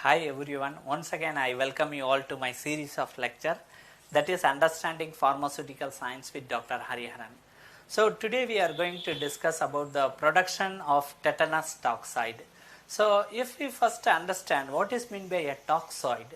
Hi everyone, once again I welcome you all to my series of lecture, that is Understanding Pharmaceutical Science with Dr. Hariharan. So today we are going to discuss about the production of tetanus toxoid. So if we first understand what is meant by a toxoid.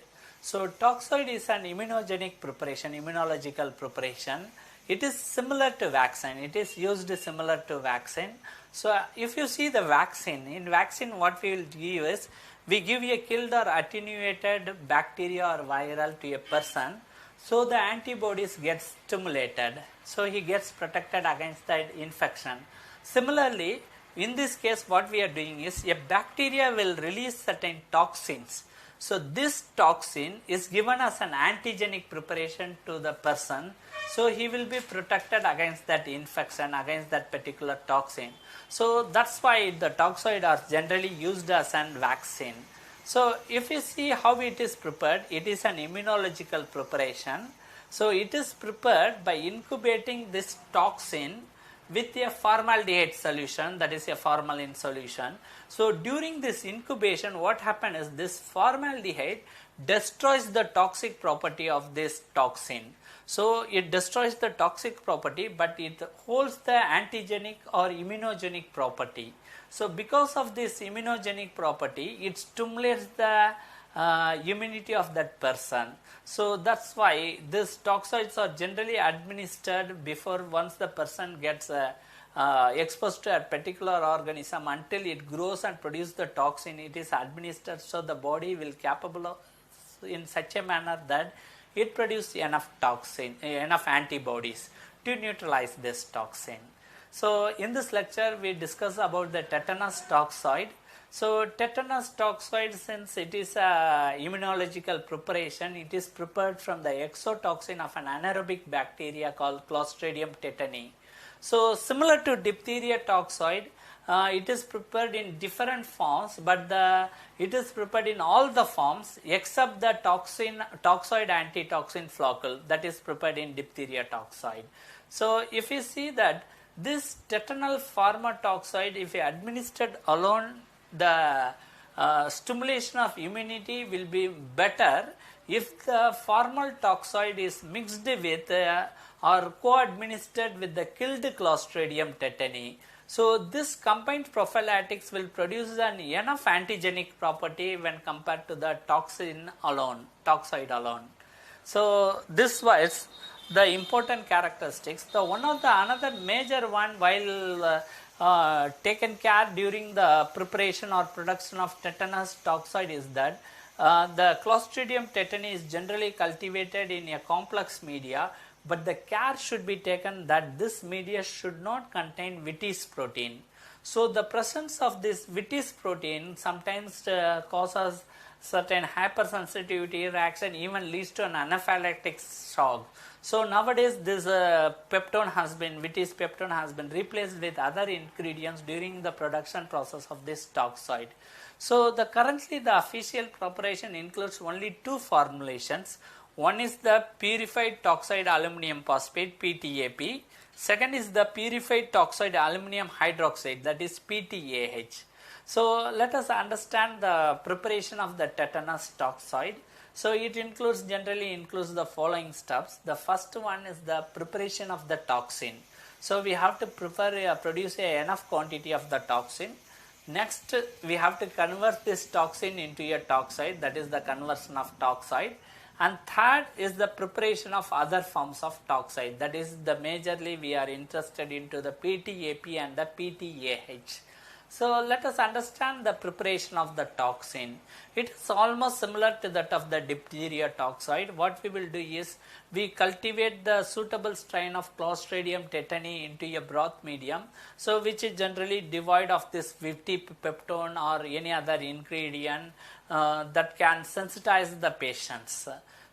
So toxoid is an immunogenic preparation, immunological preparation. It is similar to vaccine, it is used similar to vaccine. So if you see the vaccine, in vaccine what we will give is, we give a killed or attenuated bacteria or viral to a person, so the antibodies get stimulated, so he gets protected against that infection. Similarly, in this case what we are doing is, a bacteria will release certain toxins. So this toxin is given as an antigenic preparation to the person, so he will be protected against that infection, against that particular toxin. So that's why the toxoid are generally used as an vaccine. So if you see how it is prepared, it is an immunological preparation. So it is prepared by incubating this toxin with a formaldehyde solution, that is a formalin solution. So during this incubation, what happens is, this formaldehyde destroys the toxic property of this toxin. So it destroys the toxic property, but it holds the antigenic or immunogenic property. So because of this immunogenic property, it stimulates the immunity of that person. So that's why these toxoids are generally administered before, once the person gets exposed to a particular organism, until it grows and produces the toxin, it is administered, so the body will capable of, in such a manner that it produces enough toxin, enough antibodies to neutralize this toxin. So in this lecture we discuss about the tetanus toxoid. So tetanus toxoid, since it is a immunological preparation, it is prepared from the exotoxin of an anaerobic bacteria called Clostridium tetani. So similar to diphtheria toxoid, it is prepared in different forms, but it is prepared in all the forms except the toxoid antitoxin floccle, that is prepared in diphtheria toxoid. So if you see that this tetanal pharma toxoid, if you administered alone, the stimulation of immunity will be better if the formal toxoid is mixed with or co-administered with the killed Clostridium tetani. So this combined prophylactics will produce an enough antigenic property when compared to the toxoid alone. So this was the important characteristics. The another major one, while taken care during the preparation or production of tetanus toxoid, is that the Clostridium tetani is generally cultivated in a complex media, but the care should be taken that this media should not contain Vitis protein. So the presence of this Vitis protein sometimes causes certain hypersensitivity reaction, even leads to an anaphylactic shock. So nowadays this Vitis peptone has been replaced with other ingredients during the production process of this toxoid. So currently the official preparation includes only two formulations. One is the purified toxide aluminum phosphate, PTAP. Second is the purified toxide aluminum hydroxide, that is PTAH. So let us understand the preparation of the tetanus toxoid. So it generally includes the following steps. The first one is the preparation of the toxin. So we have to produce enough quantity of the toxin. Next, we have to convert this toxin into a toxoid, that is the conversion of toxoid. And third is the preparation of other forms of toxoid, that is the majorly we are interested into the PTAP and the PTAH. So let us understand the preparation of the toxin. It is almost similar to that of the diphtheria toxoid. What we will do is, we cultivate the suitable strain of Clostridium tetani into a broth medium, so which is generally devoid of this Vitis peptone or any other ingredient that can sensitize the patients.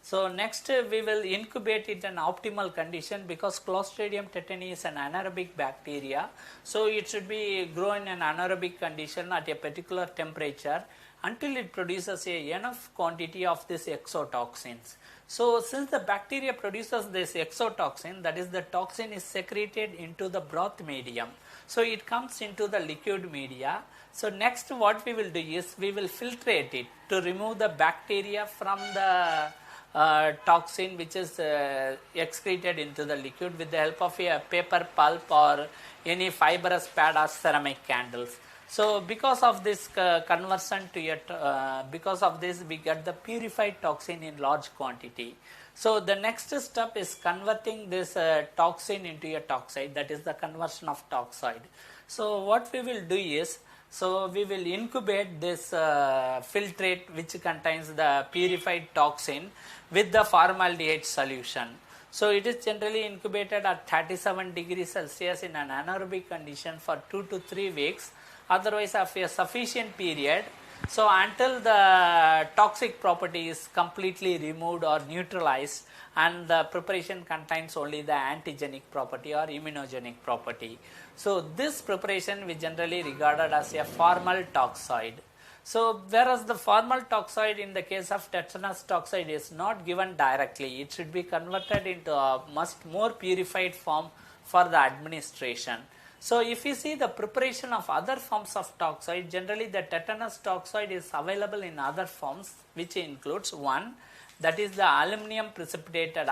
So next we will incubate it in optimal condition, because Clostridium tetani is an anaerobic bacteria. So it should be grown in an anaerobic condition at a particular temperature, until it produces enough quantity of this exotoxins. So since the bacteria produces this exotoxin, that is the toxin is secreted into the broth medium. So it comes into the liquid media. So next what we will do is we will filtrate it to remove the bacteria from the toxin which is excreted into the liquid with the help of a paper pulp or any fibrous pad or ceramic candles. So because of this conversion to because of this we get the purified toxin in large quantity. So the next step is converting this toxin into a toxide, that is the conversion of toxide. So what we will do is, so we will incubate this filtrate which contains the purified toxin with the formaldehyde solution. So it is generally incubated at 37 degrees Celsius in an anaerobic condition for 2 to 3 weeks, otherwise of a sufficient period. So until the toxic property is completely removed or neutralized and the preparation contains only the antigenic property or immunogenic property. So this preparation we generally regarded as a formal toxoid. So whereas the formal toxoid in the case of tetanus toxoid is not given directly, it should be converted into a much more purified form for the administration. So if you see the preparation of other forms of toxoid, generally the tetanus toxoid is available in other forms, which includes one, that is the alum precipitated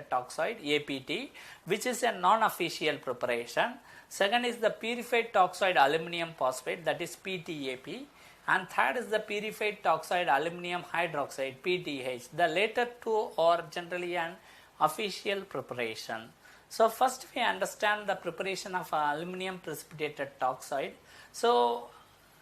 toxoid, APT, which is a non-official preparation. Second is the purified toxoid aluminum phosphate, that is PTAP. And third is the purified toxoid aluminum hydroxide, PTH. The later two are generally an official preparation. So first we understand the preparation of aluminum precipitated toxoid. So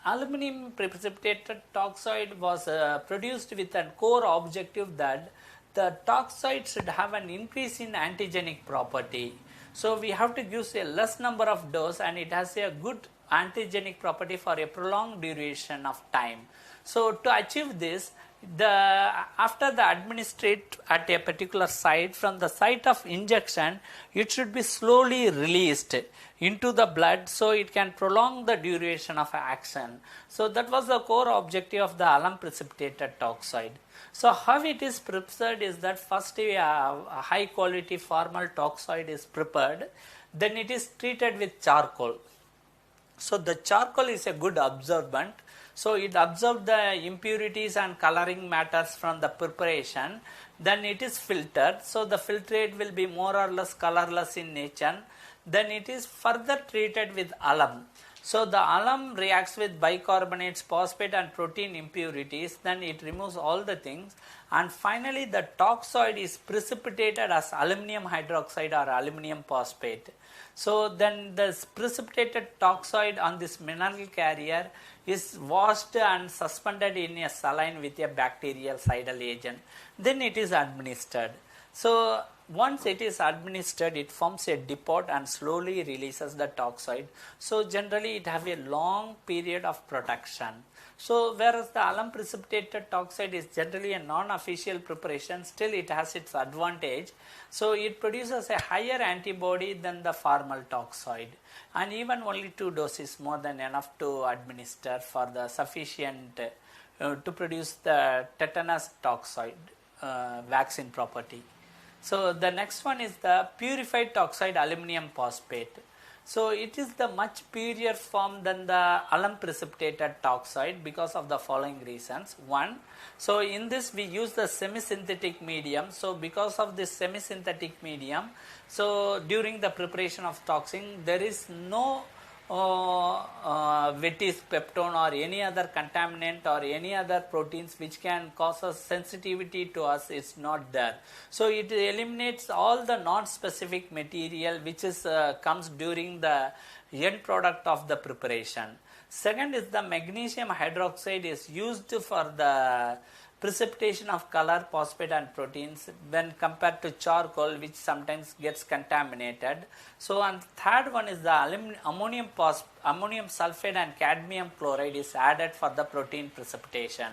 aluminum precipitated toxoid was produced with a core objective that the toxoid should have an increase in antigenic property. So we have to use a less number of dose and it has a good antigenic property for a prolonged duration of time. So to achieve this, after the administrate at a particular site, from the site of injection, it should be slowly released into the blood so it can prolong the duration of action. So that was the core objective of the alum precipitated toxoid. So how it is prepared is that first a high quality formal toxoid is prepared, then it is treated with charcoal. So the charcoal is a good absorbent. So it absorbs the impurities and coloring matters from the preparation. Then it is filtered. So the filtrate will be more or less colorless in nature. Then it is further treated with alum. So the alum reacts with bicarbonates, phosphate and protein impurities. Then it removes all the things. And finally the toxoid is precipitated as aluminum hydroxide or aluminum phosphate. So then the precipitated toxoid on this mineral carrier is washed and suspended in a saline with a bactericidal agent. Then it is administered. So once it is administered, it forms a depot and slowly releases the toxoid. So generally it has a long period of protection. So whereas the alum precipitated toxoid is generally a non-official preparation, still it has its advantage. So it produces a higher antibody than the formal toxoid, and even only 2 doses more than enough to administer for the sufficient to produce the tetanus toxoid vaccine property. So the next one is the purified toxoid aluminum phosphate. So it is the much purer form than the alum precipitated toxoid because of the following reasons. One, so in this we use the semi-synthetic medium. So because of this semi-synthetic medium, so during the preparation of toxin, there is no Vitis peptone or any other contaminant or any other proteins which can cause us sensitivity to us is not there. So it eliminates all the non-specific material which is comes during the end product of the preparation. Second is the magnesium hydroxide is used for the precipitation of color, phosphate and proteins when compared to charcoal, which sometimes gets contaminated. So and third one is the ammonium sulfate and cadmium chloride is added for the protein precipitation.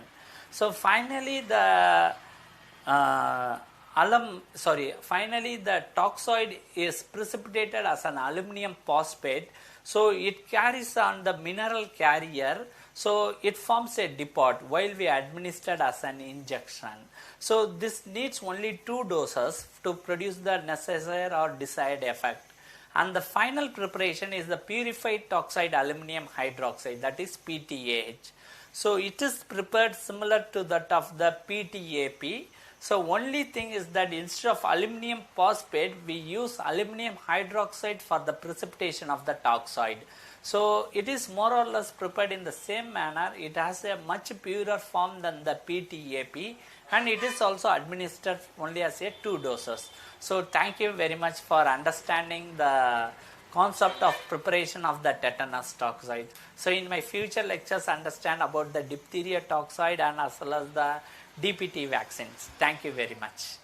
So finally the finally the toxoid is precipitated as an aluminum phosphate. So it carries on the mineral carrier. So it forms a depot while we administered as an injection. So this needs only 2 doses to produce the necessary or desired effect. And the final preparation is the purified toxide aluminum hydroxide, that is PTAH. So it is prepared similar to that of the PTAP. So only thing is that instead of aluminum phosphate, we use aluminum hydroxide for the precipitation of the toxide. So it is more or less prepared in the same manner. It has a much purer form than the PTAP, and it is also administered only as a 2 doses. So thank you very much for understanding the concept of preparation of the tetanus toxide. So in my future lectures, understand about the diphtheria toxide and as well as the DPT vaccines. Thank you very much.